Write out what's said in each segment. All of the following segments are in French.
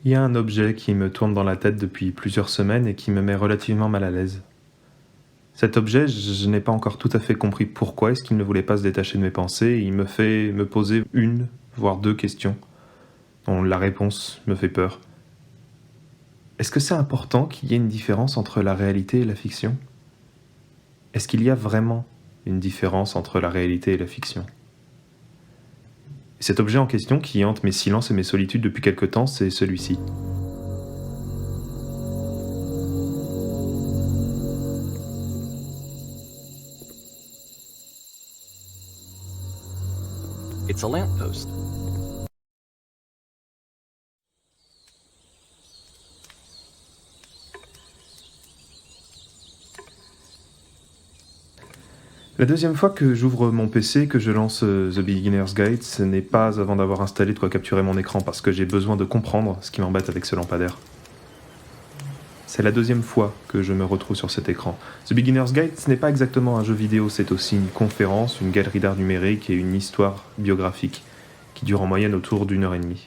Il y a un objet qui me tourne dans la tête depuis plusieurs semaines et qui me met relativement mal à l'aise. Cet objet, je n'ai pas encore tout à fait compris pourquoi est-ce qu'il ne voulait pas se détacher de mes pensées et il me fait me poser une, voire deux questions, dont la réponse me fait peur. Est-ce que c'est important qu'il y ait une différence entre la réalité et la fiction ? Est-ce qu'il y a vraiment une différence entre la réalité et la fiction ? Et cet objet en question qui hante mes silences et mes solitudes depuis quelque temps, c'est celui-ci. It's a lamppost. La deuxième fois que j'ouvre mon PC, que je lance The Beginner's Guide, ce n'est pas avant d'avoir installé de quoi capturer mon écran parce que j'ai besoin de comprendre ce qui m'embête avec ce lampadaire. C'est la deuxième fois que je me retrouve sur cet écran. The Beginner's Guide, ce n'est pas exactement un jeu vidéo, c'est aussi une conférence, une galerie d'art numérique et une histoire biographique qui dure en moyenne autour d'1 h 30.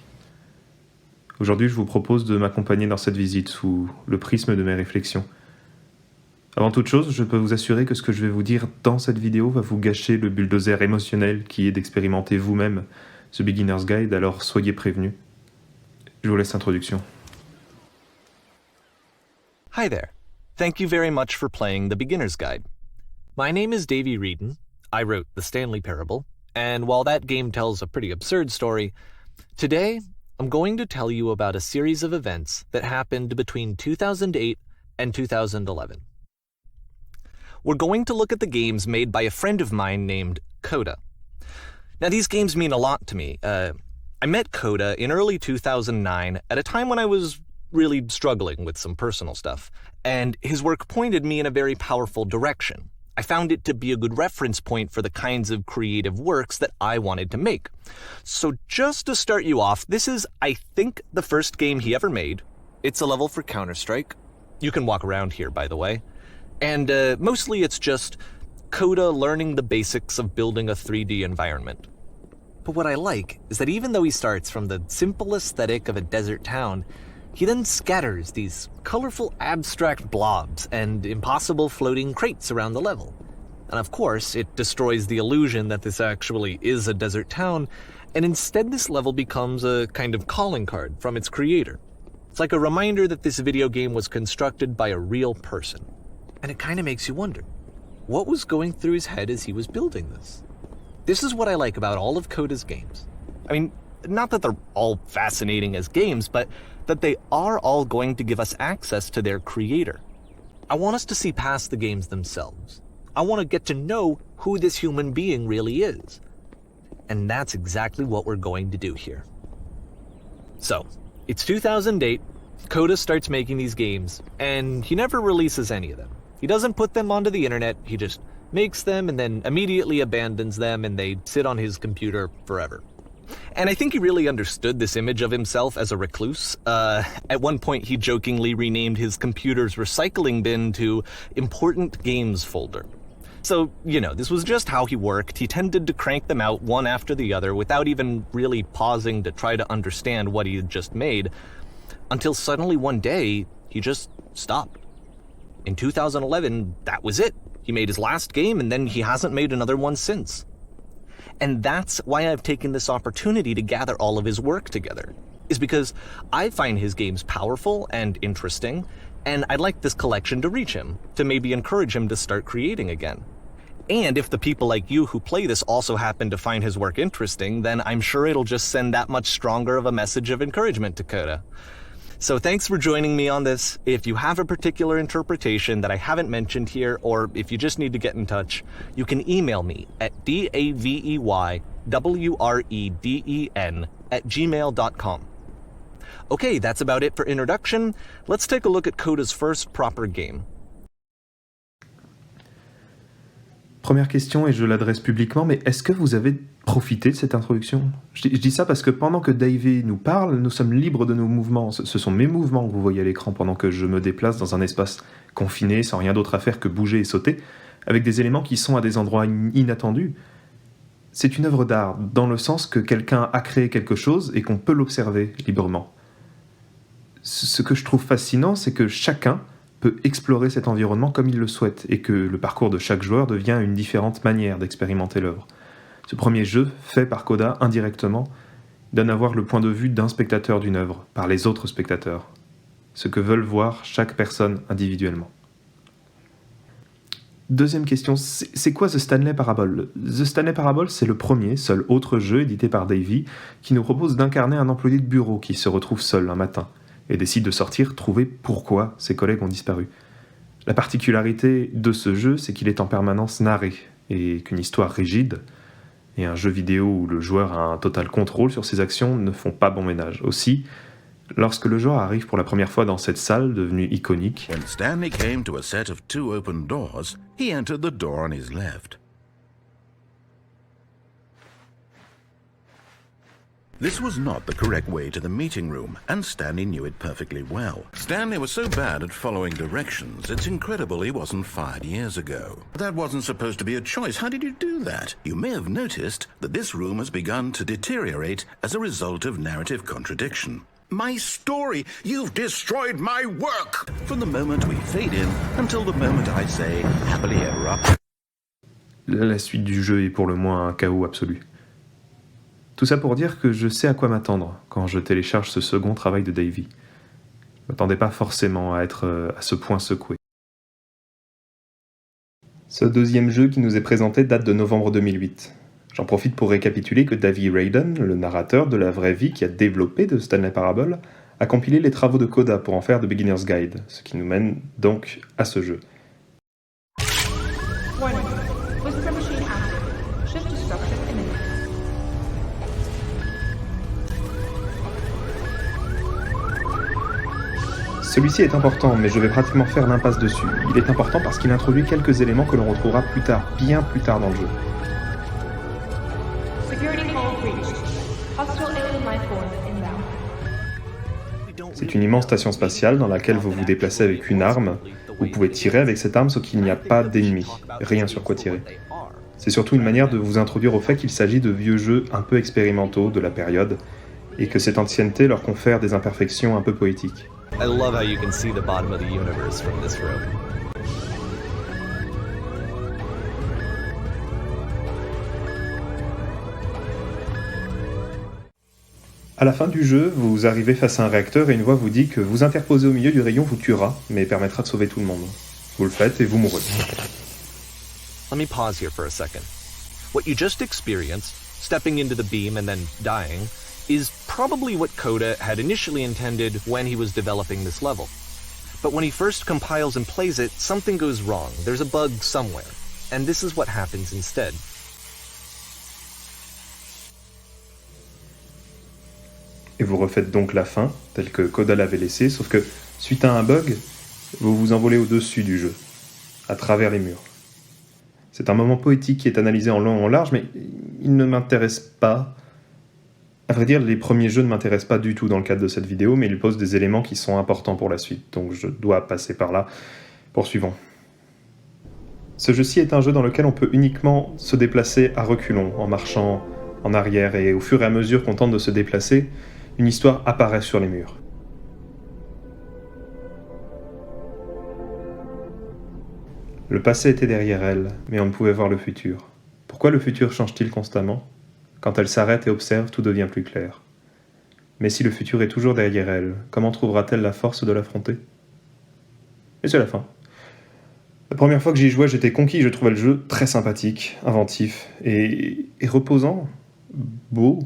Aujourd'hui, je vous propose de m'accompagner dans cette visite sous le prisme de mes réflexions. Avant toute chose, je peux vous assurer que ce que je vais vous dire dans cette vidéo va vous gâcher le bulldozer émotionnel qui est d'expérimenter vous-même The Beginner's Guide, alors soyez prévenus. Je vous laisse l'introduction. Hi there. Thank you very much for playing The Beginner's Guide. My name is Davey Wreden. I wrote The Stanley Parable, and while that game tells a pretty absurd story, today I'm going to tell you about a series of events that happened between 2008 and 2011. We're going to look at the games made by a friend of mine named Coda. Now, these games mean a lot to me. I met Coda in early 2009 at a time when I was really struggling with some personal stuff, and his work pointed me in a very powerful direction. I found it to be a good reference point for the kinds of creative works that I wanted to make. So just to start you off, this is, I think, the first game he ever made. It's a level for Counter-Strike. You can walk around here, by the way. And mostly it's just Coda learning the basics of building a 3D environment. But what I like is that even though he starts from the simple aesthetic of a desert town, he then scatters these colorful abstract blobs and impossible floating crates around the level. And of course, it destroys the illusion that this actually is a desert town, and instead this level becomes a kind of calling card from its creator. It's like a reminder that this video game was constructed by a real person. And it kind of makes you wonder, what was going through his head as he was building this? This is what I like about all of Coda's games. I mean, not that they're all fascinating as games, but that they are all going to give us access to their creator. I want us to see past the games themselves. I want to get to know who this human being really is. And that's exactly what we're going to do here. So, it's 2008, Coda starts making these games, and he never releases any of them. He doesn't put them onto the internet, he just makes them and then immediately abandons them and they sit on his computer forever. And I think he really understood this image of himself as a recluse. At one point he jokingly renamed his computer's recycling bin to Important Games Folder. So, you know, this was just how he worked. He tended to crank them out one after the other without even really pausing to try to understand what he had just made, until suddenly one day he just stopped. In 2011, that was it. He made his last game and then he hasn't made another one since. And that's why I've taken this opportunity to gather all of his work together, is because I find his games powerful and interesting, and I'd like this collection to reach him, to maybe encourage him to start creating again. And if the people like you who play this also happen to find his work interesting, then I'm sure it'll just send that much stronger of a message of encouragement to Coda. So thanks for joining me on this. If you have a particular interpretation that I haven't mentioned here, or if you just need to get in touch, you can email me at daveywreden@gmail.com. Okay, that's about it for introduction. Let's take a look at Coda's first proper game. Première question, et je l'adresse publiquement, mais est-ce que vous avez profité de cette introduction ? Je dis ça parce que pendant que Davey nous parle, nous sommes libres de nos mouvements. Ce sont mes mouvements que vous voyez à l'écran pendant que je me déplace dans un espace confiné, sans rien d'autre à faire que bouger et sauter, avec des éléments qui sont à des endroits inattendus. C'est une œuvre d'art, dans le sens que quelqu'un a créé quelque chose et qu'on peut l'observer librement. Ce que je trouve fascinant, c'est que chacun peut explorer cet environnement comme il le souhaite, et que le parcours de chaque joueur devient une différente manière d'expérimenter l'œuvre. Ce premier jeu, fait par Coda indirectement, donne à voir le point de vue d'un spectateur d'une œuvre, par les autres spectateurs, ce que veulent voir chaque personne individuellement. Deuxième question, c'est quoi The Stanley Parable ? The Stanley Parable, c'est le premier, seul autre jeu édité par Davey, qui nous propose d'incarner un employé de bureau qui se retrouve seul un matin, et décide de sortir trouver pourquoi ses collègues ont disparu. La particularité de ce jeu, c'est qu'il est en permanence narré, et qu'une histoire rigide, et un jeu vidéo où le joueur a un total contrôle sur ses actions ne font pas bon ménage. Aussi, lorsque le joueur arrive pour la première fois dans cette salle devenue iconique, When Stanley came to a set of 2 open doors, he entered the door on his left. This was not the correct way to the meeting room, and Stanley knew it perfectly well. Stanley was so bad at following directions, it's incredible he wasn't fired years ago. That wasn't supposed to be a choice. How did you do that? You may have noticed that this room has begun to deteriorate as a result of narrative contradiction. My story! You've destroyed my work! From the moment we fade in until the moment I say, happily ever after. la suite du jeu est pour le moins un chaos absolu. Tout ça pour dire que je sais à quoi m'attendre quand je télécharge ce second travail de Davey. Je ne m'attendais pas forcément à être à ce point secoué. Ce deuxième jeu qui nous est présenté date de novembre 2008. J'en profite pour récapituler que Davey Radin, le narrateur de la vraie vie qui a développé The Stanley Parable, a compilé les travaux de Coda pour en faire The Beginner's Guide, ce qui nous mène donc à ce jeu. Warning. Whisper machine active. Shift destruction imminent. Celui-ci est important, mais je vais pratiquement faire l'impasse dessus. Il est important parce qu'il introduit quelques éléments que l'on retrouvera plus tard, bien plus tard dans le jeu. Security call breached. Hostile alien life form inbound. C'est une immense station spatiale dans laquelle vous vous déplacez avec une arme. Vous pouvez tirer avec cette arme, sauf qu'il n'y a pas d'ennemis. Rien sur quoi tirer. C'est surtout une manière de vous introduire au fait qu'il s'agit de vieux jeux un peu expérimentaux de la période, et que cette ancienneté leur confère des imperfections un peu poétiques. I love how you can see the bottom of the universe from this room. À la fin du jeu, vous arrivez face à un réacteur et une voix vous dit que vous interposer au milieu du rayon vous tuera, mais permettra de sauver tout le monde. Vous le faites et vous mourrez. Let me pause here for a second. What you just experienced, stepping into the beam and then dying, is probably what Coda had initially intended when he was developing this level. But when he first compiles and plays it, something goes wrong. There's a bug somewhere. And this is what happens instead. Et vous refaites donc la fin, telle que Coda l'avait laissée, sauf que, suite à un bug, vous vous envolez au-dessus du jeu, à travers les murs. C'est un moment poétique qui est analysé en long et en large, mais il ne m'intéresse pas. À vrai dire, les premiers jeux ne m'intéressent pas du tout dans le cadre de cette vidéo, mais ils posent des éléments qui sont importants pour la suite, donc je dois passer par là. Poursuivons. Ce jeu-ci est un jeu dans lequel on peut uniquement se déplacer à reculons, en marchant en arrière, et au fur et à mesure qu'on tente de se déplacer, une histoire apparaît sur les murs. Le passé était derrière elle, mais on ne pouvait voir le futur. Pourquoi le futur change-t-il constamment ? Quand elle s'arrête et observe, tout devient plus clair. Mais si le futur est toujours derrière elle, comment trouvera-t-elle la force de l'affronter ? Et c'est la fin. La première fois que j'y jouais, j'étais conquis, je trouvais le jeu très sympathique, inventif et reposant, beau.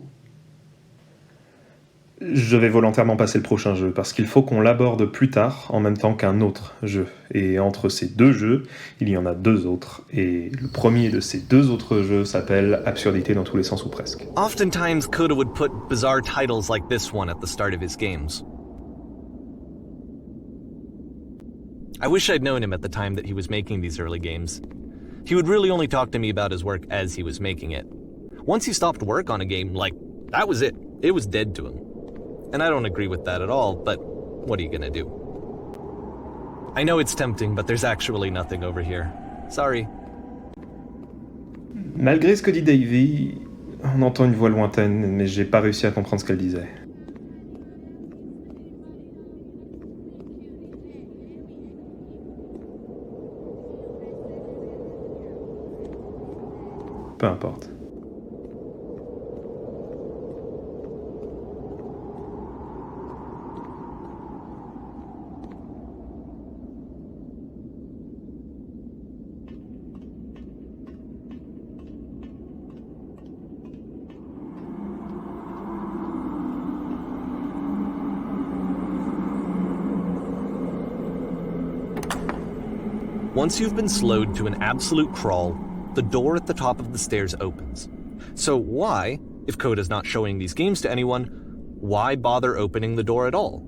Je vais volontairement passer le prochain jeu, parce qu'il faut qu'on l'aborde plus tard, en même temps qu'un autre jeu. Et entre ces deux jeux, il y en a deux autres. Et le premier de ces deux autres jeux s'appelle Absurdité dans tous les sens ou presque. Oftentimes, Coda would put bizarre titles like this one at the start of his games. I wish I'd known him at the time that he was making these early games. He would really only talk to me about his work as he was making it. Once he stopped work on a game, that was it. It was dead to him. And I don't agree with that at all, but what are you gonna do? I know it's tempting, but there's actually nothing over here. Sorry. Malgré ce que dit Davey, on entend une voix lointaine, mais j'ai pas réussi à comprendre ce qu'elle disait. peu importe. Once you've been slowed to an absolute crawl, the door at the top of the stairs opens. So why, if Coda's not showing these games to anyone, why bother opening the door at all?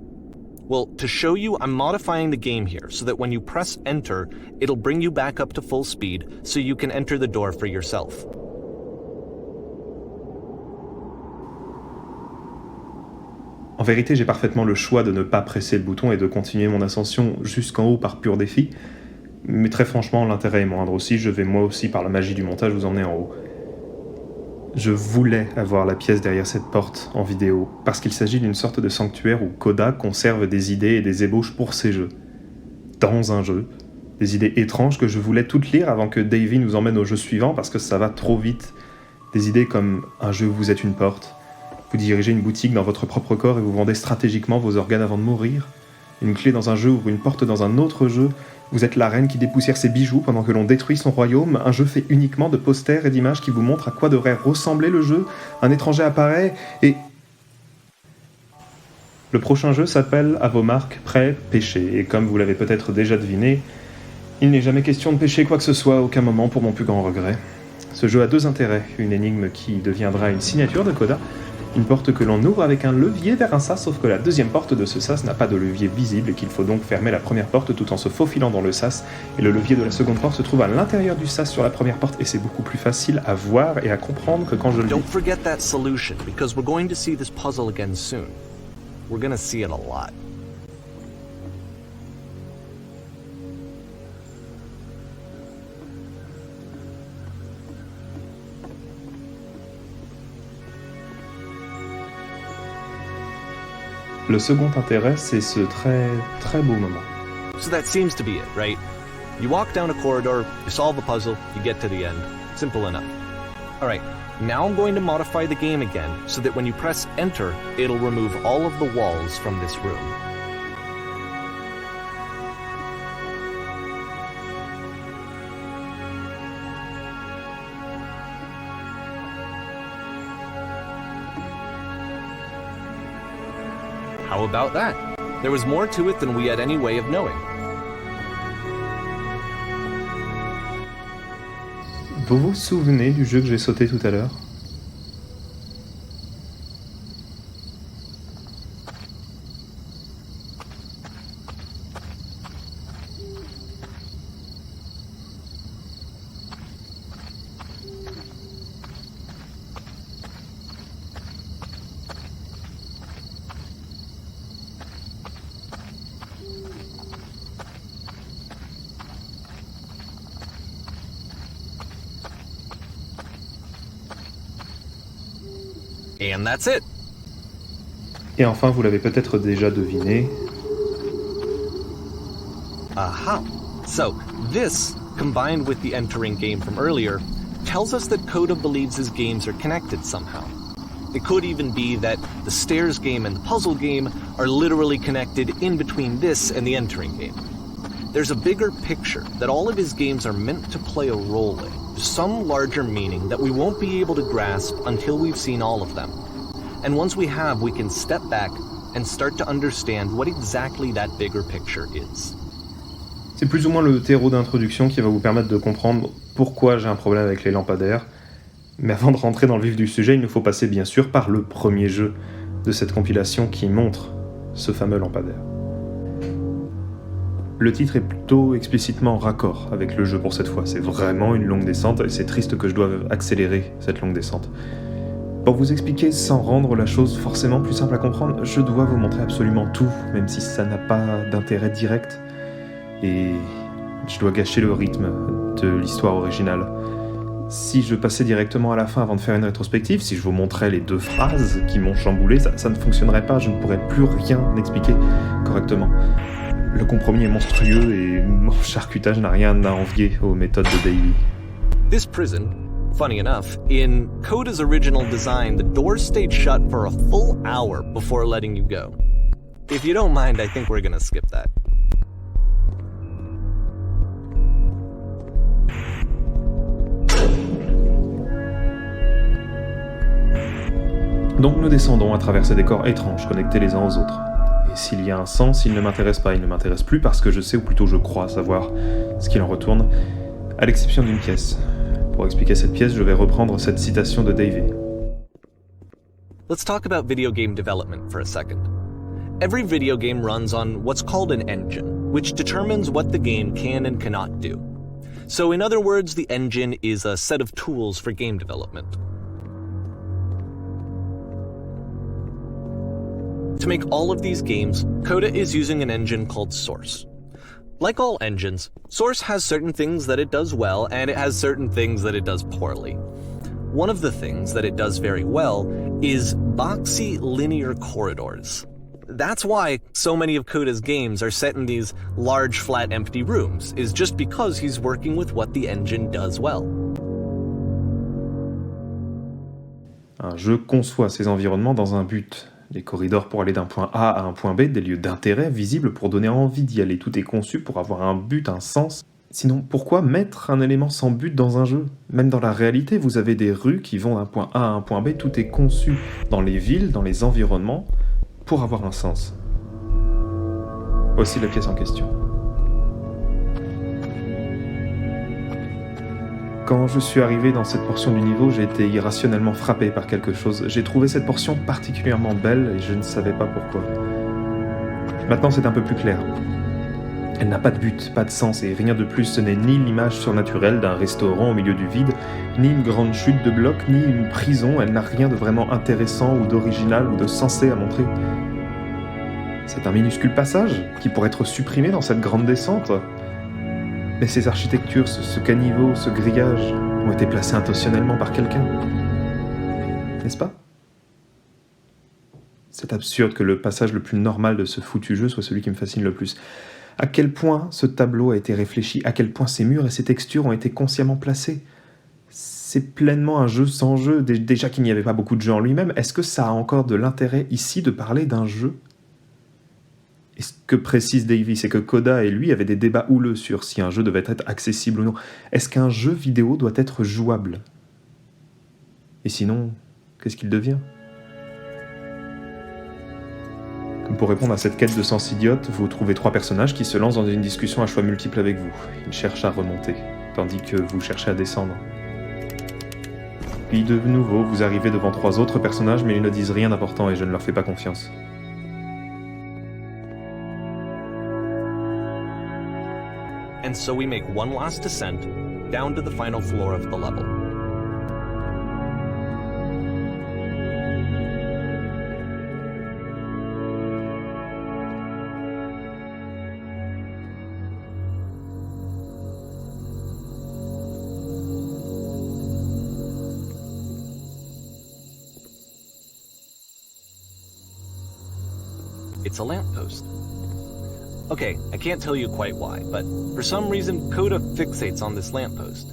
Well, to show you, I'm modifying the game here so that when you press enter, it'll bring you back up to full speed so you can enter the door for yourself. En vérité, j'ai parfaitement le choix de ne pas presser le bouton et de continuer mon ascension jusqu'en haut par pur défi. Mais très franchement, l'intérêt est moindre aussi, je vais moi aussi par la magie du montage vous emmener en haut. Je voulais avoir la pièce derrière cette porte en vidéo, parce qu'il s'agit d'une sorte de sanctuaire où Coda conserve des idées et des ébauches pour ses jeux. Dans un jeu. Des idées étranges que je voulais toutes lire avant que Davey nous emmène au jeu suivant, parce que ça va trop vite. Des idées comme un jeu où vous êtes une porte, vous dirigez une boutique dans votre propre corps et vous vendez stratégiquement vos organes avant de mourir. Une clé dans un jeu ouvre une porte dans un autre jeu. Vous êtes la reine qui dépoussière ses bijoux pendant que l'on détruit son royaume. Un jeu fait uniquement de posters et d'images qui vous montrent à quoi devrait ressembler le jeu. Un étranger apparaît et... Le prochain jeu s'appelle À vos marques, prêts, pêchez. Et comme vous l'avez peut-être déjà deviné, il n'est jamais question de pêcher quoi que ce soit à aucun moment pour mon plus grand regret. Ce jeu a deux intérêts. Une énigme qui deviendra une signature de Coda. Une porte que l'on ouvre avec un levier vers un sas, sauf que la deuxième porte de ce sas n'a pas de levier visible et qu'il faut donc fermer la première porte tout en se faufilant dans le sas. Et le levier de la seconde porte se trouve à l'intérieur du sas sur la première porte et c'est beaucoup plus facile à voir et à comprendre que quand je le dis. Don't forget that solution, because we're going to see this puzzle again soon. We're gonna see it a lot. Le second intérêt, c'est ce très très beau moment. So that seems to be it, right? You walk down a corridor, you solve a puzzle, you get to the end. Simple enough. Alright, now I'm going to modify the game again so that when you press enter, it'll remove all of the walls from this room. How about that? There was more to it than we had any way of knowing. Vous vous souvenez du jeu que j'ai sauté tout à l'heure ? And that's it. Et enfin, vous l'avez peut-être déjà deviné. Aha. So, this, combined with the entering game from earlier, tells us that Coda believes his games are connected somehow. It could even be that the stairs game and the puzzle game are literally connected in between this and the entering game. There's a bigger picture that all of his games are meant to play a role in, some larger meaning that we won't be able to grasp until we've seen all of them. And once we have, we can step back and start to understand what exactly that bigger picture is. C'est plus ou moins le terreau d'introduction qui va vous permettre de comprendre pourquoi j'ai un problème avec les lampadaires. Mais avant de rentrer dans le vif du sujet, il nous faut passer bien sûr par le premier jeu de cette compilation qui montre ce fameux lampadaire. Le titre est plutôt explicitement raccord avec le jeu pour cette fois. C'est vraiment une longue descente et c'est triste que je doive accélérer cette longue descente. Pour vous expliquer sans rendre la chose forcément plus simple à comprendre, je dois vous montrer absolument tout, même si ça n'a pas d'intérêt direct. Et je dois gâcher le rythme de l'histoire originale. Si je passais directement à la fin avant de faire une rétrospective, si je vous montrais les deux phrases qui m'ont chamboulé, ça ne fonctionnerait pas, je ne pourrais plus rien expliquer correctement. Le compromis est monstrueux et mon charcutage n'a rien à envier aux méthodes de Davey. This prison, Funny enough, in Coda's original design, the doors stayed shut for a full hour before letting you go. If you don't mind, I think we're gonna skip that. Donc nous descendons à travers ces décors étranges connectés les uns aux autres. Et s'il y a un sens, il ne m'intéresse pas, il ne m'intéresse plus parce que je sais, ou plutôt je crois savoir ce qu'il en retourne, à l'exception d'une pièce. Pour expliquer cette pièce, je vais reprendre cette citation de Davey. Let's talk about video game development for a second. Every video game runs on what's called an engine, which determines what the game can and cannot do. So in other words, the engine is a set of tools for game development. To make all of these games, Coda is using an engine called Source. Like all engines, Source has certain things that it does well, and it has certain things that it does poorly. One of the things that it does very well is boxy linear corridors. That's why so many of Coda's games are set in these large, flat, empty rooms, is just because he's working with what the engine does well. Un jeu conçoit ses environnements dans un but. Des corridors pour aller d'un point A à un point B, des lieux d'intérêt visibles pour donner envie d'y aller. Tout est conçu pour avoir un but, un sens. Sinon, pourquoi mettre un élément sans but dans un jeu ? Même dans la réalité, vous avez des rues qui vont d'un point A à un point B. Tout est conçu dans les villes, dans les environnements, pour avoir un sens. Voici la pièce en question. Quand je suis arrivé dans cette portion du niveau, j'ai été irrationnellement frappé par quelque chose. J'ai trouvé cette portion particulièrement belle et je ne savais pas pourquoi. Maintenant, c'est un peu plus clair. Elle n'a pas de but, pas de sens et rien de plus. Ce n'est ni l'image surnaturelle d'un restaurant au milieu du vide, ni une grande chute de blocs, ni une prison. Elle n'a rien de vraiment intéressant ou d'original ou de sensé à montrer. C'est un minuscule passage qui pourrait être supprimé dans cette grande descente. Mais ces architectures, ce caniveau, ce grillage ont été placés intentionnellement par quelqu'un. N'est-ce pas ? C'est absurde que le passage le plus normal de ce foutu jeu soit celui qui me fascine le plus. À quel point ce tableau a été réfléchi, à quel point ces murs et ces textures ont été consciemment placés. C'est pleinement un jeu sans jeu, déjà qu'il n'y avait pas beaucoup de jeux en lui-même. Est-ce que ça a encore de l'intérêt ici de parler d'un jeu ? Et ce que précise Davey, c'est que Coda et lui avaient des débats houleux sur si un jeu devait être accessible ou non. Est-ce qu'un jeu vidéo doit être jouable ? Et sinon, qu'est-ce qu'il devient ? Comme pour répondre à cette quête de sens idiote, vous trouvez 3 personnages qui se lancent dans une discussion à choix multiples avec vous. Ils cherchent à remonter, tandis que vous cherchez à descendre. Puis de nouveau, vous arrivez devant 3 autres personnages, mais ils ne disent rien d'important et je ne leur fais pas confiance. And so we make one last descent down to the final floor of the level. It's a lamppost. Okay, I can't tell you quite why, but for some reason Coda fixates on this lamppost.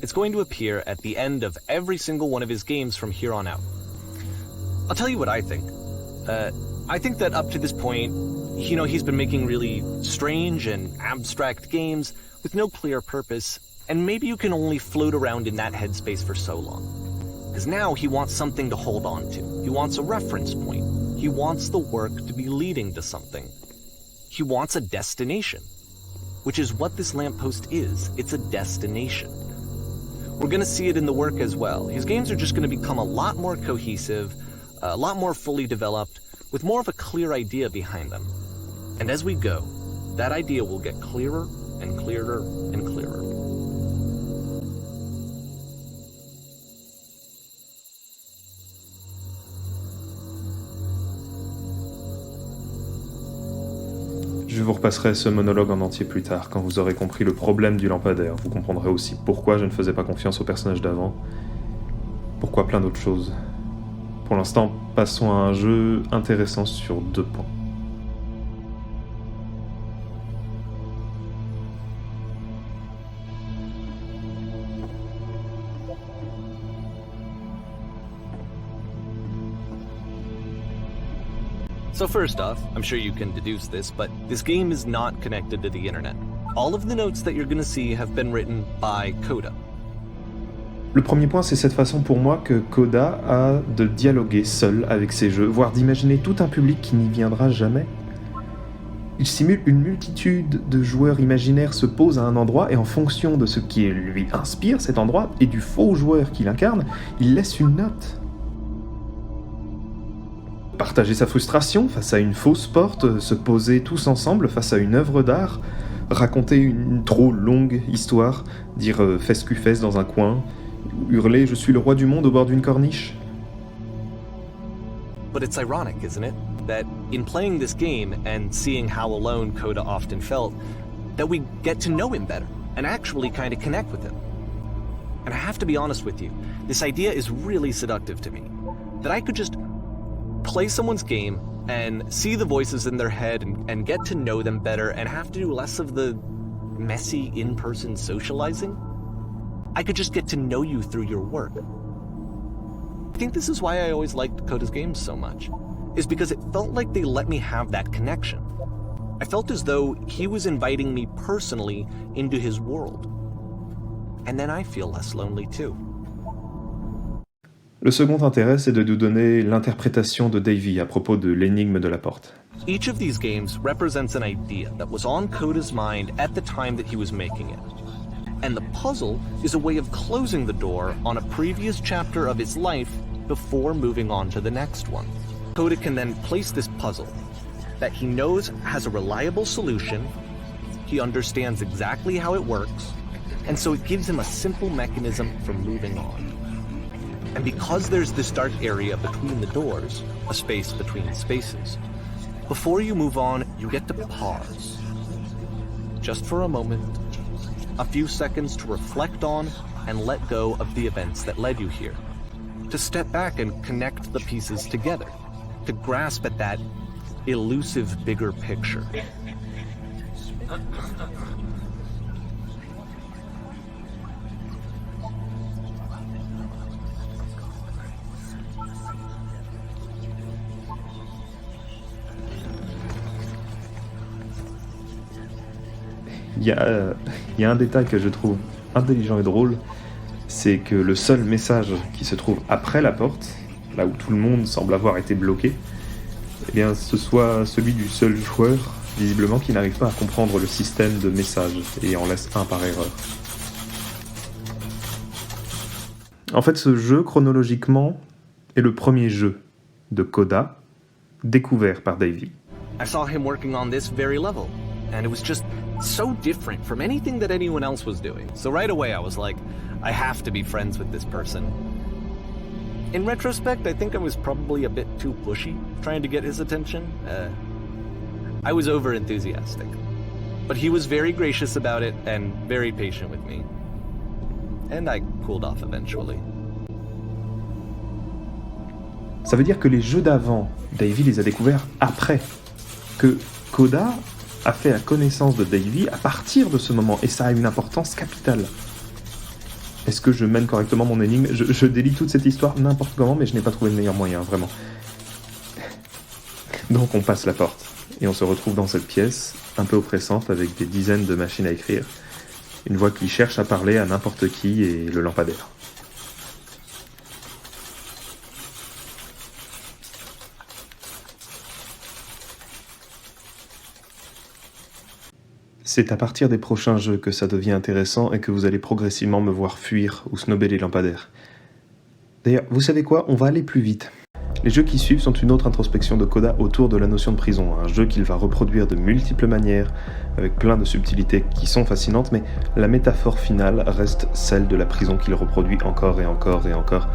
It's going to appear at the end of every single one of his games from here on out. I'll tell you what I think. I think that up to this point, he's been making really strange and abstract games with no clear purpose, and maybe you can only float around in that headspace for so long. Because now he wants something to hold on to. He wants a reference point. He wants the work to be leading to something. He wants a destination, which is what this lamppost is. It's a destination. We're going to see it in the work as well. His games are just going to become a lot more cohesive, a lot more fully developed, with more of a clear idea behind them. And as we go, that idea will get clearer and clearer and clearer. Je vous repasserai ce monologue en entier plus tard, quand vous aurez compris le problème du lampadaire. Vous comprendrez aussi pourquoi je ne faisais pas confiance au personnage d'avant, pourquoi plein d'autres choses. Pour l'instant, passons à un jeu intéressant sur 2 points. So first off, I'm sure you can deduce this, but this game is not connected to the internet. All of the notes that you're gonna see have been written by Coda. Le premier point, c'est cette façon pour moi que Coda a de dialoguer seul avec ses jeux, voire d'imaginer tout un public qui n'y viendra jamais. Il simule une multitude de joueurs imaginaires se posent à un endroit et en fonction de ce qui lui inspire cet endroit et du faux joueur qu'il incarne, il laisse une note. Partager sa frustration face à une fausse porte, se poser tous ensemble face à une œuvre d'art, raconter une trop longue histoire, dire fesse cul fesse dans un coin, hurler je suis le roi du monde au bord d'une corniche. But it's ironic, isn't it? That in playing this game and seeing how alone Coda often felt, that we get to know him better and actually kind of connect with him. And I have to be honest with you, this idea is really seductive to me. That I could just play someone's game and see the voices in their head and get to know them better and have to do less of the messy in-person socializing. I could just get to know you through your work. I think this is why I always liked Coda's games so much, is because it felt like they let me have that connection. I felt as though he was inviting me personally into his world. And then I feel less lonely too. Le second intérêt, c'est de nous donner l'interprétation de Davey à propos de l'énigme de la porte. Each of these games represents an idea that was on Coda's mind at the time that he was making it. And the puzzle is a way of closing the door on a previous chapter of his life before moving on to the next one. Coda can then place this puzzle that he knows has a reliable solution, he understands exactly how it works, and so it gives him a simple mechanism for moving on. And because there's this dark area between the doors, a space between spaces, before you move on, you get to pause. Just for a moment, a few seconds to reflect on and let go of the events that led you here. To step back and connect the pieces together. To grasp at that elusive bigger picture. Il y a un détail que je trouve intelligent et drôle, c'est que le seul message qui se trouve après la porte, là où tout le monde semble avoir été bloqué, eh bien, ce soit celui du seul joueur, visiblement, qui n'arrive pas à comprendre le système de messages et en laisse un par erreur. En fait, ce jeu, chronologiquement, est le premier jeu de Coda découvert par Davey. I saw him working on this very level, and it was just so different from anything that anyone else was doing. So right away I was like, I have to be friends with this person. In retrospect, I think I was probably a bit too pushy, trying to get his attention. I was over-enthusiastic. But he was very gracious about it and very patient with me. And I cooled off eventually. Ça veut dire que les jeux d'avant, Davey les a découverts après. Que Coda a fait la connaissance de Davey à partir de ce moment, et ça a une importance capitale. Est-ce que je mène correctement mon énigme ? Je délie toute cette histoire n'importe comment, mais je n'ai pas trouvé le meilleur moyen, vraiment. Donc on passe la porte, et on se retrouve dans cette pièce, un peu oppressante, avec des dizaines de machines à écrire, une voix qui cherche à parler à n'importe qui, et le lampadaire. C'est à partir des prochains jeux que ça devient intéressant et que vous allez progressivement me voir fuir ou snobber les lampadaires. D'ailleurs, vous savez quoi ? On va aller plus vite. Les jeux qui suivent sont une autre introspection de Coda autour de la notion de prison, un jeu qu'il va reproduire de multiples manières, avec plein de subtilités qui sont fascinantes, mais la métaphore finale reste celle de la prison qu'il reproduit encore et encore et encore.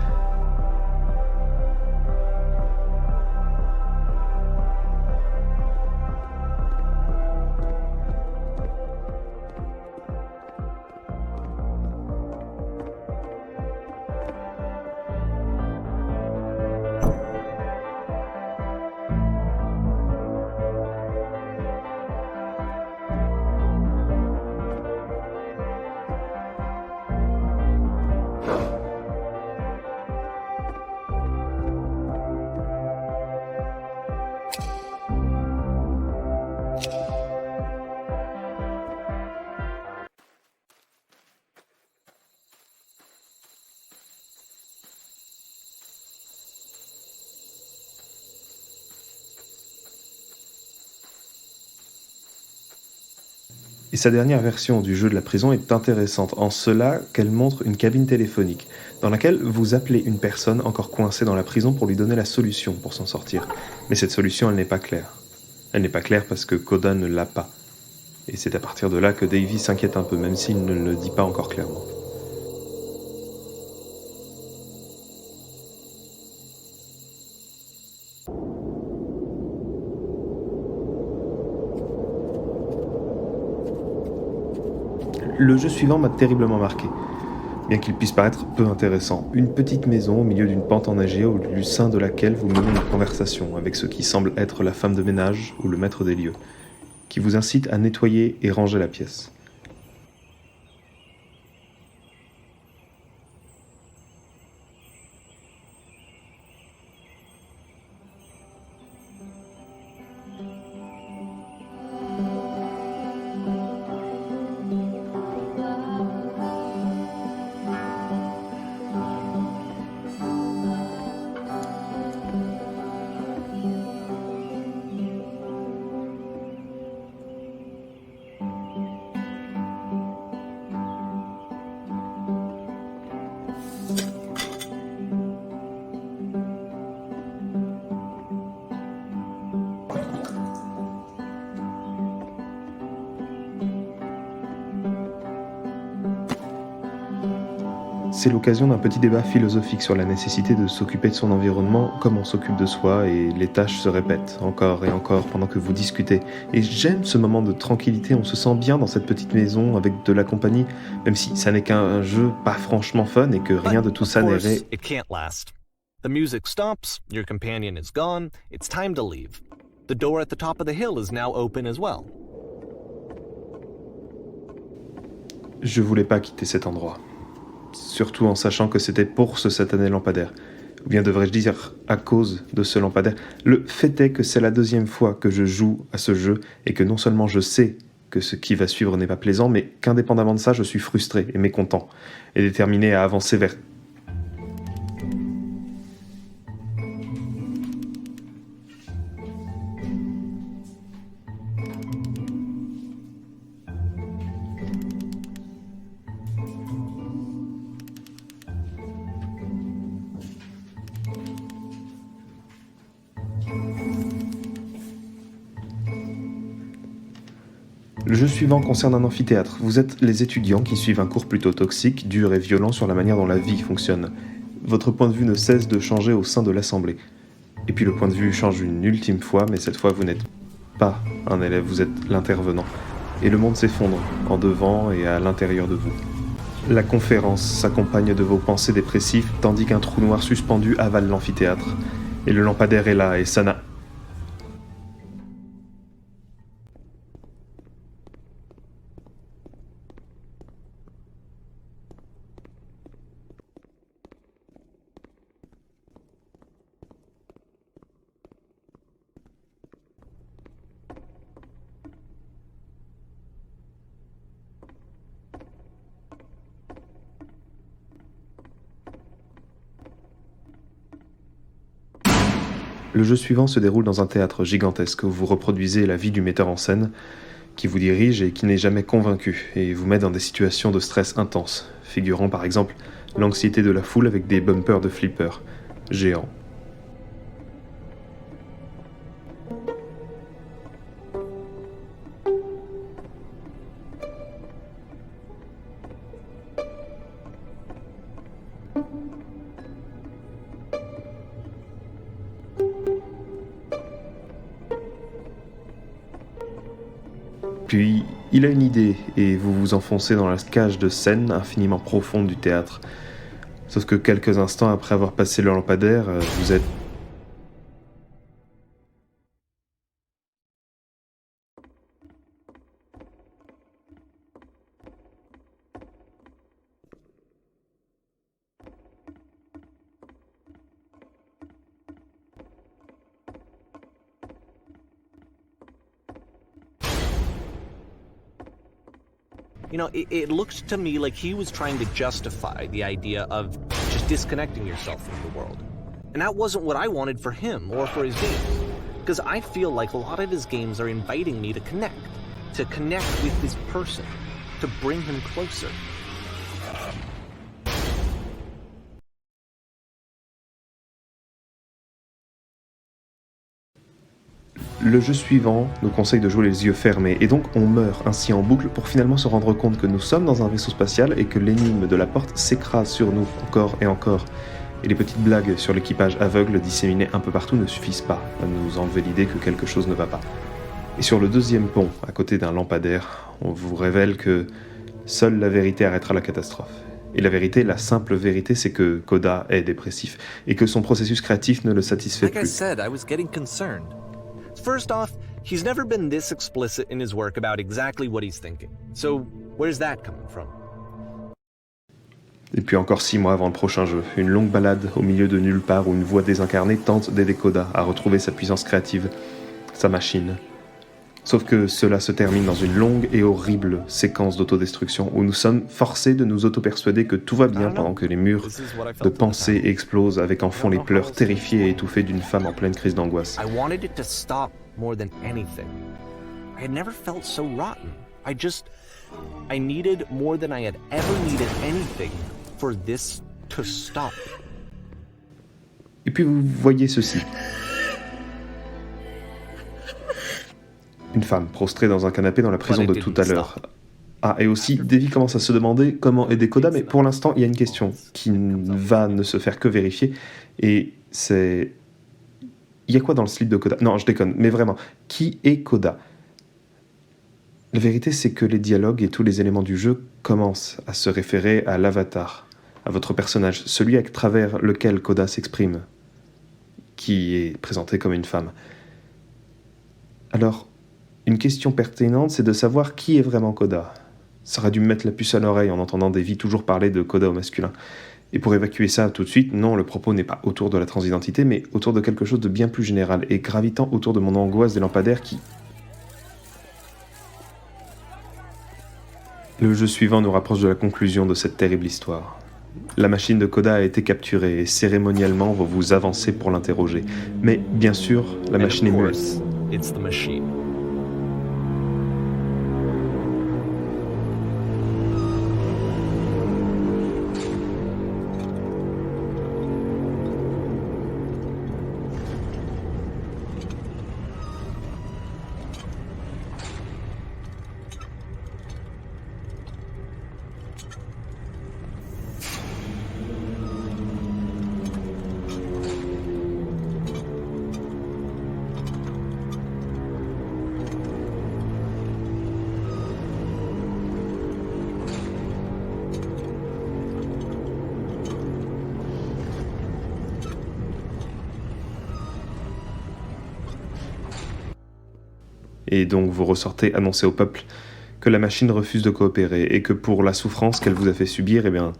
Et sa dernière version du jeu de la prison est intéressante en cela qu'elle montre une cabine téléphonique dans laquelle vous appelez une personne encore coincée dans la prison pour lui donner la solution pour s'en sortir. Mais cette solution, elle n'est pas claire. Elle n'est pas claire parce que Coda ne l'a pas. Et c'est à partir de là que Davy s'inquiète un peu, même s'il ne le dit pas encore clairement. Le jeu suivant m'a terriblement marqué, bien qu'il puisse paraître peu intéressant. Une petite maison au milieu d'une pente enneigée au sein de laquelle vous menez une conversation avec ce qui semble être la femme de ménage ou le maître des lieux, qui vous incite à nettoyer et ranger la pièce. C'est l'occasion d'un petit débat philosophique sur la nécessité de s'occuper de son environnement comme on s'occupe de soi, et les tâches se répètent encore et encore pendant que vous discutez. Et j'aime ce moment de tranquillité, on se sent bien dans cette petite maison avec de la compagnie, même si ça n'est qu'un jeu pas franchement fun et que rien de tout ça n'est réel. It can't last. The music stops, your companion is gone, it's time to leave. The door at the top of the hill is now open as well. Je voulais pas quitter cet endroit. Surtout en sachant que c'était pour ce satané lampadaire. Ou bien devrais-je dire à cause de ce lampadaire. Le fait est que c'est la deuxième fois que je joue à ce jeu et que non seulement je sais que ce qui va suivre n'est pas plaisant, mais qu'indépendamment de ça, je suis frustré et mécontent et déterminé à avancer vers... Le jeu suivant concerne un amphithéâtre. Vous êtes les étudiants qui suivent un cours plutôt toxique, dur et violent sur la manière dont la vie fonctionne. Votre point de vue ne cesse de changer au sein de l'assemblée. Et puis le point de vue change une ultime fois, mais cette fois vous n'êtes pas un élève, vous êtes l'intervenant. Et le monde s'effondre, en devant et à l'intérieur de vous. La conférence s'accompagne de vos pensées dépressives, tandis qu'un trou noir suspendu avale l'amphithéâtre. Et le lampadaire est là, et ça n'a... Le jeu suivant se déroule dans un théâtre gigantesque où vous reproduisez la vie du metteur en scène qui vous dirige et qui n'est jamais convaincu et vous met dans des situations de stress intense, figurant par exemple l'anxiété de la foule avec des bumpers de flippers géants. Puis, il a une idée, et vous vous enfoncez dans la cage de scène infiniment profonde du théâtre. Sauf que quelques instants après avoir passé le lampadaire, vous êtes... You know, it looked to me like he was trying to justify the idea of just disconnecting yourself from the world. And that wasn't what I wanted for him or for his games. Because I feel like a lot of his games are inviting me to connect. to connect with this person, to bring him closer. Le jeu suivant nous conseille de jouer les yeux fermés, et donc on meurt ainsi en boucle pour finalement se rendre compte que nous sommes dans un vaisseau spatial et que l'énigme de la porte s'écrase sur nous encore et encore. Et les petites blagues sur l'équipage aveugle disséminées un peu partout ne suffisent pas à nous enlever l'idée que quelque chose ne va pas. Et sur le deuxième pont, à côté d'un lampadaire, on vous révèle que seule la vérité arrêtera la catastrophe. Et la vérité, la simple vérité, c'est que Koda est dépressif, et que son processus créatif ne le satisfait Like I plus. said, I was getting concerned. First off, he's never been this explicit in his work about exactly what he's thinking. So, where's that coming from? Et puis encore 6 mois avant le prochain jeu, une longue balade au milieu de nulle part où une voix désincarnée tente d'aider Koda à retrouver sa puissance créative, sa machine. Sauf que cela se termine dans une longue et horrible séquence d'autodestruction où nous sommes forcés de nous auto-persuader que tout va bien pendant que les murs de pensée explosent avec en fond les pleurs terrifiés et étouffés d'une femme en pleine crise d'angoisse. I wanted it to stop more than anything. I had never felt so rotten. I needed more than I had ever needed anything for this to stop. Et puis vous voyez ceci. Une femme prostrée dans un canapé dans la prison de tout à l'heure. Ah, et aussi, Davy commence à se demander comment aider Koda, mais pour l'instant, il y a une question qui va ne se faire que vérifier, et c'est... Il y a quoi dans le slip de Koda ? Non, je déconne, mais vraiment, qui est Koda ? La vérité, c'est que les dialogues et tous les éléments du jeu commencent à se référer à l'avatar, à votre personnage, celui à travers lequel Koda s'exprime, qui est présenté comme une femme. Alors, une question pertinente, c'est de savoir qui est vraiment Koda. Ça aurait dû me mettre la puce à l'oreille en entendant Davy toujours parler de Koda au masculin. Et pour évacuer ça tout de suite, non, le propos n'est pas autour de la transidentité, mais autour de quelque chose de bien plus général, et gravitant autour de mon angoisse des lampadaires qui... Le jeu suivant nous rapproche de la conclusion de cette terrible histoire. La machine de Koda a été capturée, et cérémonialement, vous vous avancez pour l'interroger. Mais, bien sûr, la machine est And of muette. course, it's the machine. Et donc vous ressortez annoncer au peuple que la machine refuse de coopérer et que pour la souffrance qu'elle vous a fait subir, eh bien,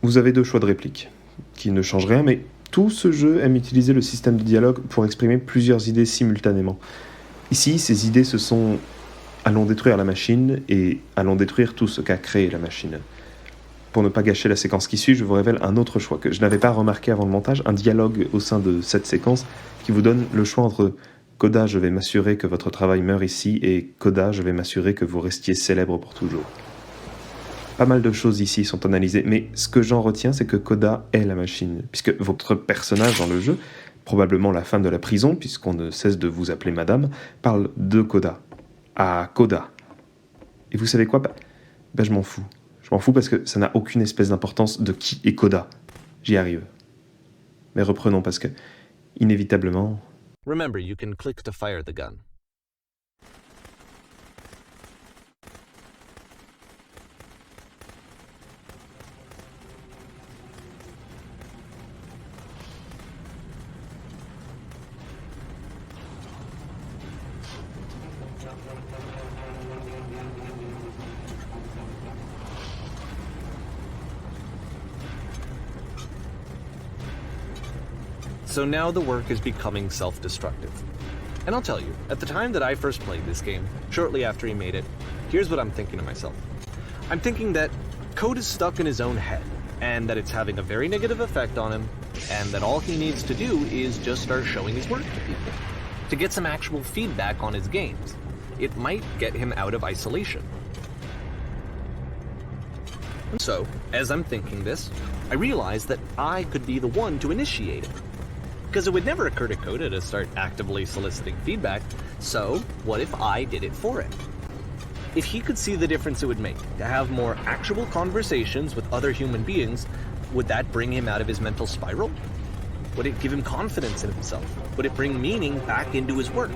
vous avez 2 choix de réplique qui ne changent rien, mais tout ce jeu aime utiliser le système de dialogue pour exprimer plusieurs idées simultanément. Ici, ces idées ce sont « allons détruire la machine » et « allons détruire tout ce qu'a créé la machine ». Pour ne pas gâcher la séquence qui suit, je vous révèle un autre choix que je n'avais pas remarqué avant le montage, un dialogue au sein de cette séquence qui vous donne le choix entre Koda, je vais m'assurer que votre travail meure ici, et Koda, je vais m'assurer que vous restiez célèbre pour toujours. Pas mal de choses ici sont analysées, mais ce que j'en retiens, c'est que Koda est la machine, puisque votre personnage dans le jeu, probablement la femme de la prison, puisqu'on ne cesse de vous appeler madame, parle de Koda, à Koda. Et vous savez quoi ? Je m'en fous. Je m'en fous parce que ça n'a aucune espèce d'importance de qui est Koda. J'y arrive. Mais reprenons parce que, inévitablement... Remember, you can click to fire the gun. So now the work is becoming self-destructive. And I'll tell you, at the time that I first played this game, shortly after he made it, here's what I'm thinking to myself. I'm thinking that Code is stuck in his own head, and that it's having a very negative effect on him, and that all he needs to do is just start showing his work to people. to get some actual feedback on his games. It might get him out of isolation. So, as I'm thinking this, I realize that I could be the one to initiate it. Because it would never occur to Coda to start actively soliciting feedback, so what if I did it for him? If he could see the difference it would make to have more actual conversations with other human beings, would that bring him out of his mental spiral? Would it give him confidence in himself? Would it bring meaning back into his work?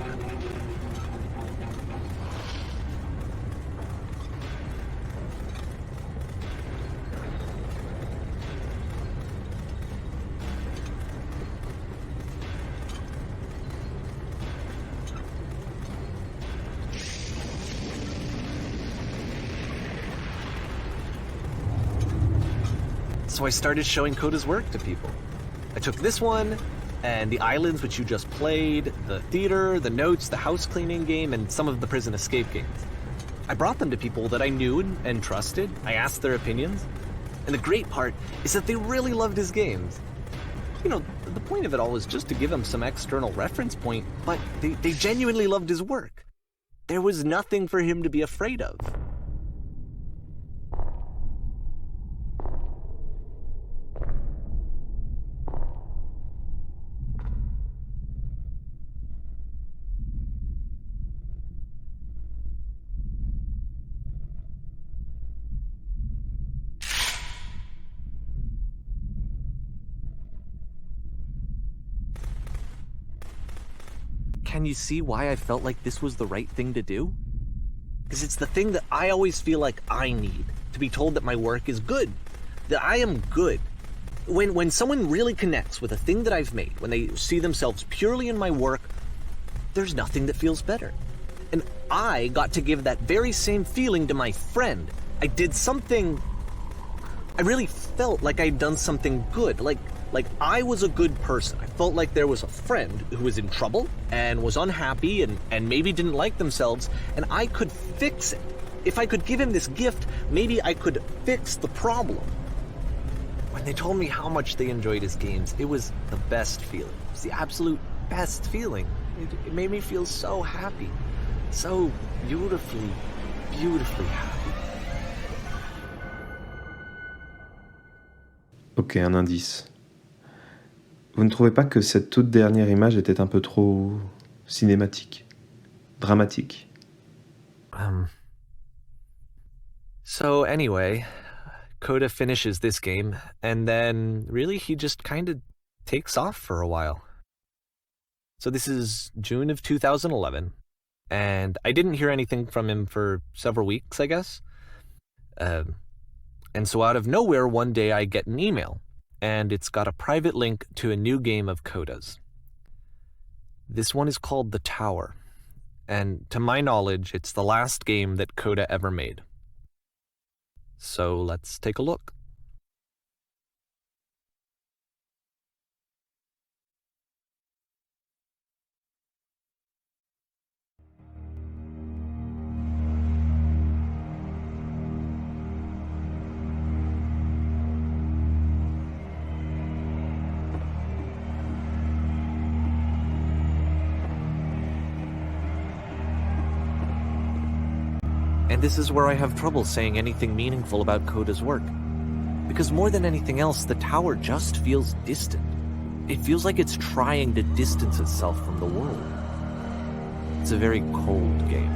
So I started showing Coda's work to people. I took this one, and the islands which you just played, the theater, the notes, the house cleaning game, and some of the prison escape games. I brought them to people that I knew and trusted. I asked their opinions. And the great part is that they really loved his games. You know, the point of it all was just to give him some external reference point, but they genuinely loved his work. There was nothing for him to be afraid of. Can you see why I felt like this was the right thing to do? Because it's the thing that I always feel like I need, to be told that my work is good, that I am good. When someone really connects with a thing that I've made, when they see themselves purely in my work, there's nothing that feels better. And I got to give that very same feeling to my friend. I did something... I really felt like I'd done something good, like I was a good person. I felt like there was a friend who was in trouble and was unhappy and maybe didn't like themselves, and I could fix it. If I could give him this gift, maybe I could fix the problem. When they told me how much they enjoyed his games, it was the best feeling. It was the absolute best feeling. It made me feel so happy. So beautifully, beautifully happy. Ok, un indice. Vous ne trouvez pas que cette toute dernière image était un peu trop cinématique, dramatique? So anyway, Coda finishes this game, and then really he just kind of takes off for a while. So this is June of 2011, and I didn't hear anything from him for several weeks, I guess. And so out of nowhere, one day I get an email, and it's got a private link to a new game of Coda's. This one is called The Tower, and to my knowledge, it's the last game that Coda ever made. So let's take a look. And this is where I have trouble saying anything meaningful about Coda's work. Because more than anything else, the tower just feels distant. It feels like it's trying to distance itself from the world. It's a very cold game.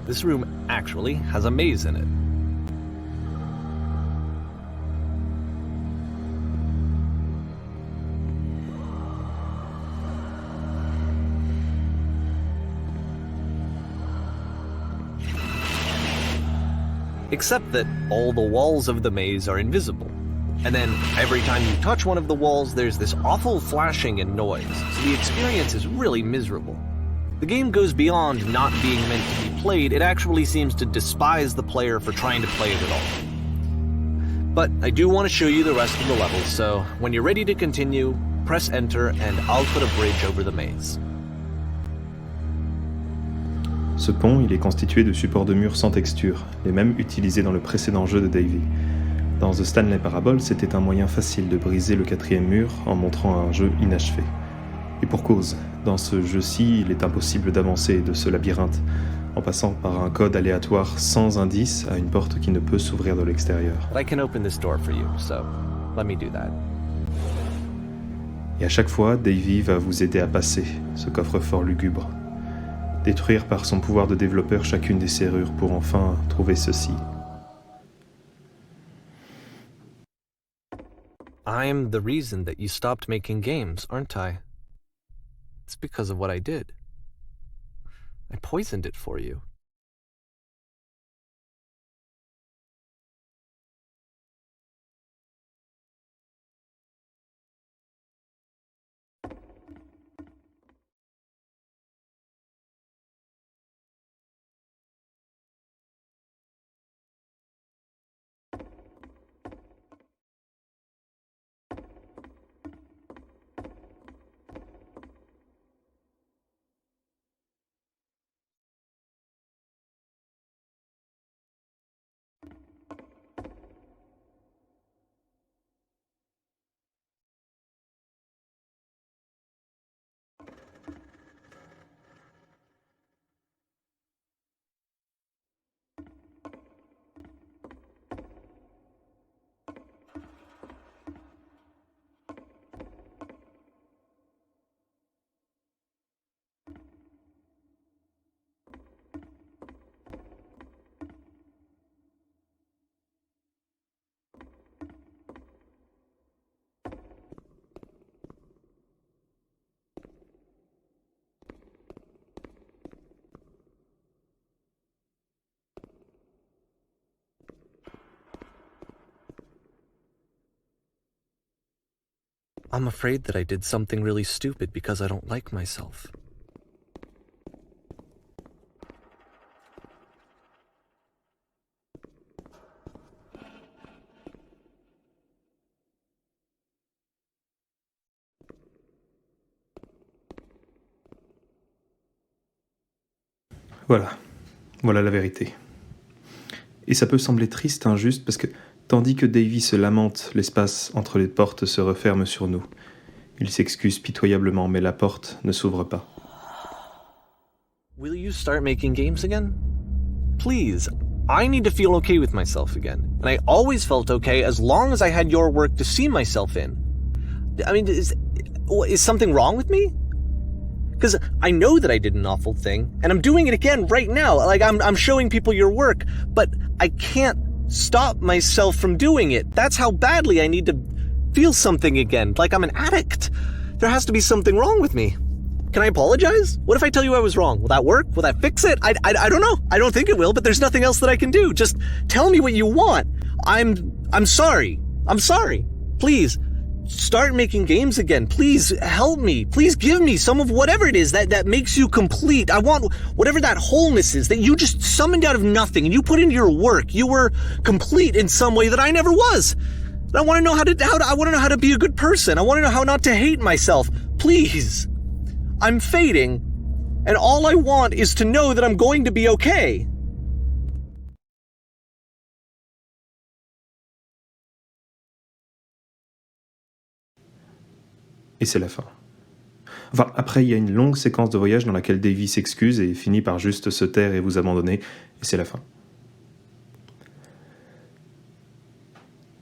This room actually has a maze in it. Except that all the walls of the maze are invisible. And then every time you touch one of the walls, there's this awful flashing and noise, so the experience is really miserable. The game goes beyond not being meant to be played, it actually seems to despise the player for trying to play it at all. But I do want to show you the rest of the levels, so when you're ready to continue, press enter and I'll put a bridge over the maze. Ce pont, il est constitué de supports de murs sans texture, les mêmes utilisés dans le précédent jeu de Davey. Dans The Stanley Parable, c'était un moyen facile de briser le quatrième mur en montrant un jeu inachevé. Et pour cause, dans ce jeu-ci, il est impossible d'avancer de ce labyrinthe en passant par un code aléatoire sans indice à une porte qui ne peut s'ouvrir de l'extérieur. But I can open this door for you, so let me do that. Et à chaque fois, Davy va vous aider à passer ce coffre-fort lugubre, détruire par son pouvoir de développeur chacune des serrures pour enfin trouver ceci. I'm the reason that you stopped making games, aren't I? It's because of what I did. I poisoned it for you. I'm afraid that I did something really stupid because I don't like myself. Voilà la vérité. Et ça peut sembler triste, injuste, parce que tandis que Davy se lamente, l'espace entre les portes se referme sur nous. Il s'excuse pitoyablement, mais la porte ne s'ouvre pas. Will you start making games again? Please. I need to feel okay with myself again. And I always felt okay as long as I had your work to see myself in. I mean, is something wrong with me? Because I know that I did an awful thing, and I'm doing it again right now. Like, I'm showing people your work, but I can't stop myself from doing it. That's how badly I need to feel something again, like I'm an addict. There has to be something wrong with me. Can I apologize? What if I tell you I was wrong? Will that work? Will that fix it? I don't know. I don't think it will, but there's nothing else that I can do. Just tell me what you want. I'm sorry. I'm sorry. Please. Start making games again. Please help me. Please give me some of whatever it is that makes you complete. I want whatever that wholeness is that you just summoned out of nothing and you put into your work. You were complete in some way that I never was. And I want to know I want to know how to be a good person. I want to know how not to hate myself. Please. I'm fading, and all I want is to know that I'm going to be okay. Et c'est la fin. Enfin, après, il y a une longue séquence de voyage dans laquelle Davy s'excuse et finit par juste se taire et vous abandonner, et c'est la fin.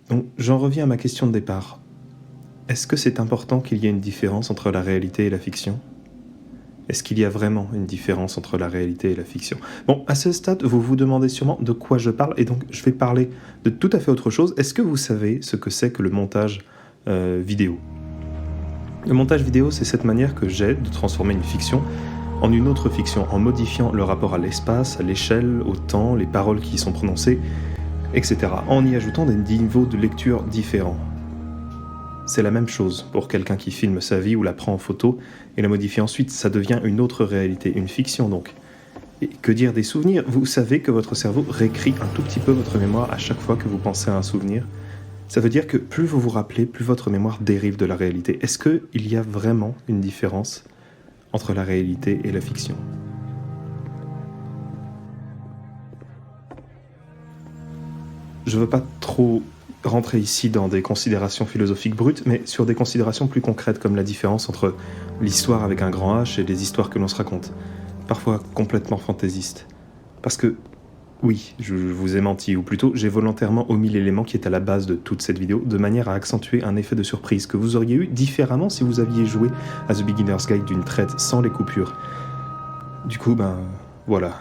Donc, j'en reviens à ma question de départ. Est-ce que c'est important qu'il y ait une différence entre la réalité et la fiction ? Est-ce qu'il y a vraiment une différence entre la réalité et la fiction ? Bon, à ce stade, vous vous demandez sûrement de quoi je parle, et donc je vais parler de tout à fait autre chose. Est-ce que vous savez ce que c'est que le montage vidéo ? Le montage vidéo, c'est cette manière que j'ai de transformer une fiction en une autre fiction, en modifiant le rapport à l'espace, à l'échelle, au temps, les paroles qui y sont prononcées, etc., en y ajoutant des niveaux de lecture différents. C'est la même chose pour quelqu'un qui filme sa vie ou la prend en photo et la modifie ensuite, ça devient une autre réalité, une fiction donc. Et que dire des souvenirs ? Vous savez que votre cerveau réécrit un tout petit peu votre mémoire à chaque fois que vous pensez à un souvenir. Ça veut dire que plus vous vous rappelez, plus votre mémoire dérive de la réalité. Est-ce qu'il y a vraiment une différence entre la réalité et la fiction ? Je ne veux pas trop rentrer ici dans des considérations philosophiques brutes, mais sur des considérations plus concrètes comme la différence entre L'histoire avec un grand H et les histoires que l'on se raconte, parfois complètement fantaisistes. Parce que, oui, je vous ai menti, ou plutôt j'ai volontairement omis l'élément qui est à la base de toute cette vidéo, de manière à accentuer un effet de surprise que vous auriez eu différemment si vous aviez joué à The Beginner's Guide d'une traite sans les coupures. Du coup, voilà.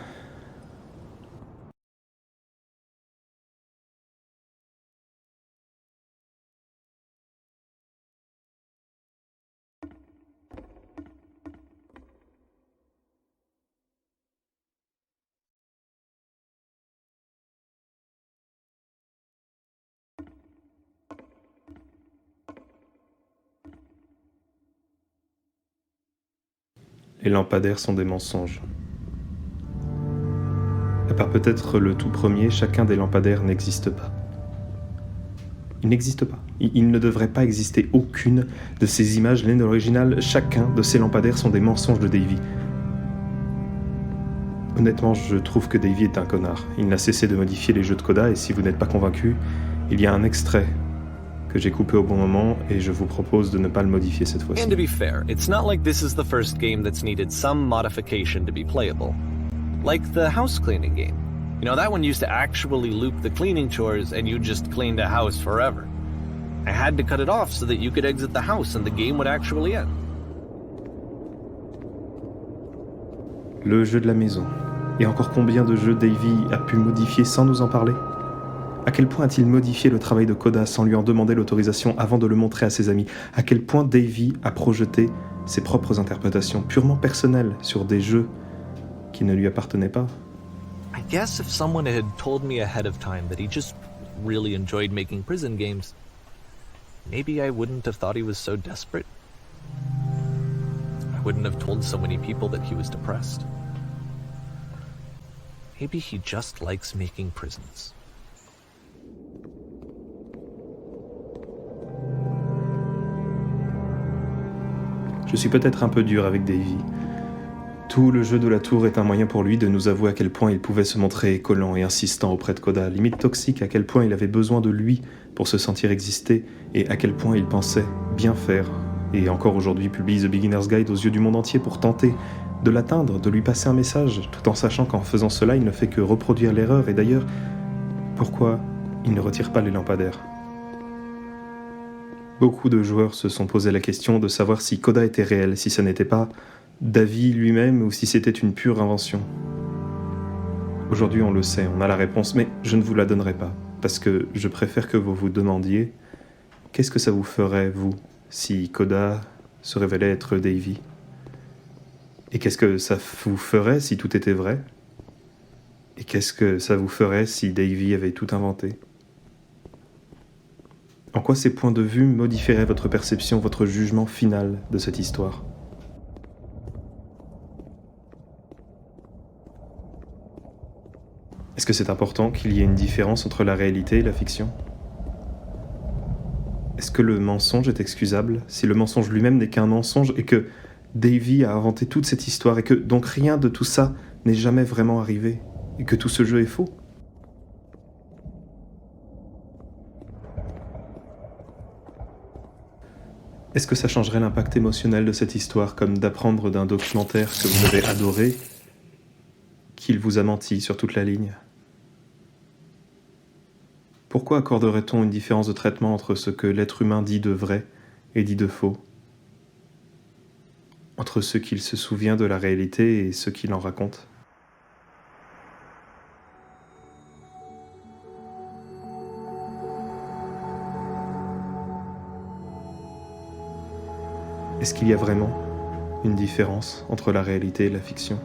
Les lampadaires sont des mensonges. À part peut-être le tout premier, chacun des lampadaires n'existe pas. Il n'existe pas. Il ne devrait pas exister aucune de ces images laine de l'original. Chacun de ces lampadaires sont des mensonges de Davy. Honnêtement, je trouve que Davy est un connard. Il n'a cessé de modifier les jeux de Coda et si vous n'êtes pas convaincu, il y a un extrait que j'ai coupé au bon moment et je vous propose de ne pas le modifier cette fois-ci. And to be fair, it's not like this is the first game that's needed some modification to be playable. Like the house cleaning game. You know, that one used to actually loop the cleaning chores and you just cleaned a house forever. I had to cut it off so that you could exit the house and the game would actually end. Le jeu de la maison. Et encore combien de jeux Davy a pu modifier sans nous en parler ? À quel point a-t-il modifié le travail de Coda sans lui en demander l'autorisation avant de le montrer à ses amis ? À quel point Davy a projeté ses propres interprétations purement personnelles sur des jeux qui ne lui appartenaient pas ? I guess if someone had told me ahead of time that he just really enjoyed making prison games, maybe I wouldn't have thought he was so desperate. I wouldn't have told so many people that he was depressed. Maybe he just likes making prisons. Je suis peut-être un peu dur avec Davy. Tout le jeu de la tour est un moyen pour lui de nous avouer à quel point il pouvait se montrer collant et insistant auprès de Coda, limite toxique, à quel point il avait besoin de lui pour se sentir exister et à quel point il pensait bien faire. Et encore aujourd'hui publie The Beginner's Guide aux yeux du monde entier pour tenter de l'atteindre, de lui passer un message, tout en sachant qu'en faisant cela, il ne fait que reproduire l'erreur. Et d'ailleurs, pourquoi il ne retire pas les lampadaires ? Beaucoup de joueurs se sont posé la question de savoir si Coda était réel, si ce n'était pas Davy lui-même ou si c'était une pure invention. Aujourd'hui, on le sait, on a la réponse, mais je ne vous la donnerai pas, parce que je préfère que vous vous demandiez qu'est-ce que ça vous ferait, vous, si Coda se révélait être Davy ? Et qu'est-ce que ça vous ferait si tout était vrai ? Et qu'est-ce que ça vous ferait si Davy avait tout inventé ? En quoi ces points de vue modifieraient votre perception, votre jugement final de cette histoire ? Est-ce que c'est important qu'il y ait une différence entre la réalité et la fiction ? Est-ce que le mensonge est excusable si le mensonge lui-même n'est qu'un mensonge et que Davy a inventé toute cette histoire et que donc rien de tout ça n'est jamais vraiment arrivé et que tout ce jeu est faux ? Est-ce que ça changerait l'impact émotionnel de cette histoire, comme d'apprendre d'un documentaire que vous avez adoré qu'il vous a menti sur toute la ligne ? Pourquoi accorderait-on une différence de traitement entre ce que l'être humain dit de vrai et dit de faux ? Entre ce qu'il se souvient de la réalité et ce qu'il en raconte ? Est-ce qu'il y a vraiment une différence entre la réalité et la fiction ?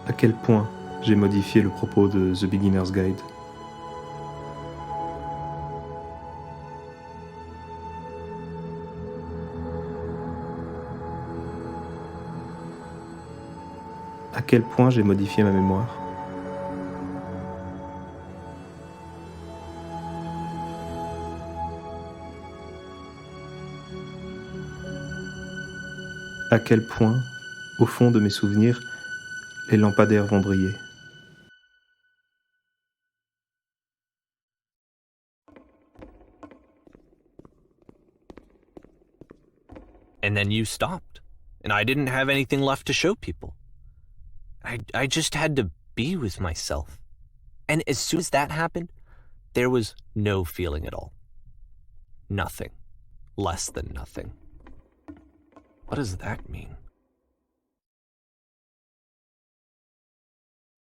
À quel point j'ai modifié le propos de The Beginner's Guide ? À quel point j'ai modifié ma mémoire ? À quel point, au fond de mes souvenirs, les lampadaires vont briller. And then you stopped, and I didn't have anything left to show people. I just had to be with myself. And as soon as that happened, there was no feeling at all. Nothing. Less than nothing. What does that mean?